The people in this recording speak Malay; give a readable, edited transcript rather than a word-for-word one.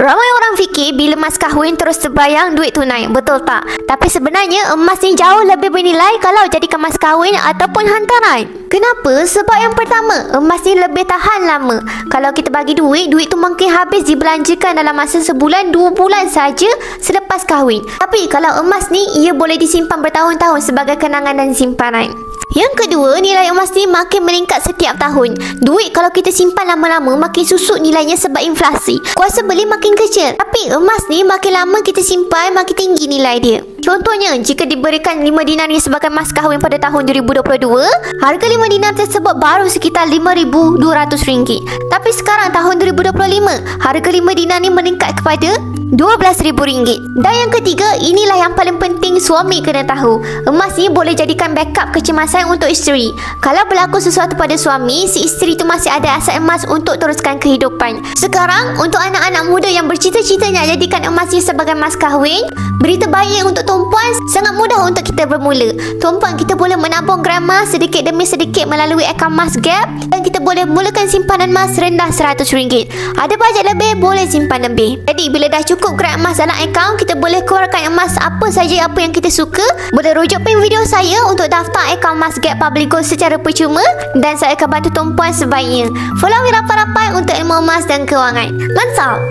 Ramai orang fikir bila mas kahwin terus terbayang duit tunai, betul tak? Tapi sebenarnya emas ni jauh lebih bernilai kalau jadikan mas kahwin ataupun hantaran. Kenapa? Sebab yang pertama, emas ni lebih tahan lama. Kalau kita bagi duit tu mungkin habis dibelanjakan dalam masa sebulan, 2 bulan saja selepas kahwin. Tapi kalau emas ni, ia boleh disimpan bertahun-tahun sebagai kenangan dan simpanan. Yang kedua, nilai emas ni makin meningkat setiap tahun. Duit kalau kita simpan lama-lama makin susut nilainya sebab inflasi. Kuasa beli makin kecil. Tapi emas ni makin lama kita simpan makin tinggi nilai dia. Contohnya, jika diberikan 5 dinar ni sebagai mas kahwin pada tahun 2022, harga 5 dinar tersebut baru sekitar RM5,200. Tapi sekarang tahun 2025, harga 5 dinar ni meningkat kepada RM12,000. Dan yang ketiga, inilah yang paling penting suami kena tahu. Emas ni boleh jadikan backup kecemasan untuk isteri. Kalau berlaku sesuatu pada suami, si isteri tu masih ada aset emas untuk teruskan kehidupan. Sekarang, untuk anak-anak muda yang bercita-cita nak jadikan emas ni sebagai mas kahwin, berita baik untuk tumpuan, sangat mudah untuk kita bermula. Tumpuan, kita boleh menabung gram emas sedikit demi sedikit melalui akaun Mas Gap, dan kita boleh mulakan simpanan emas rendah RM100. Ada bajet lebih, boleh simpan lebih. Jadi bila dah cukup gram emas dalam akaun, kita boleh keluarkan emas apa saja apa yang kita suka. Boleh rujuk pin video saya untuk daftar akaun Mas Gap Public Gold secara percuma, dan saya akan bantu tumpuan sebaiknya. Follow rapat-rapat untuk ilmu emas dan kewangan. Mantap!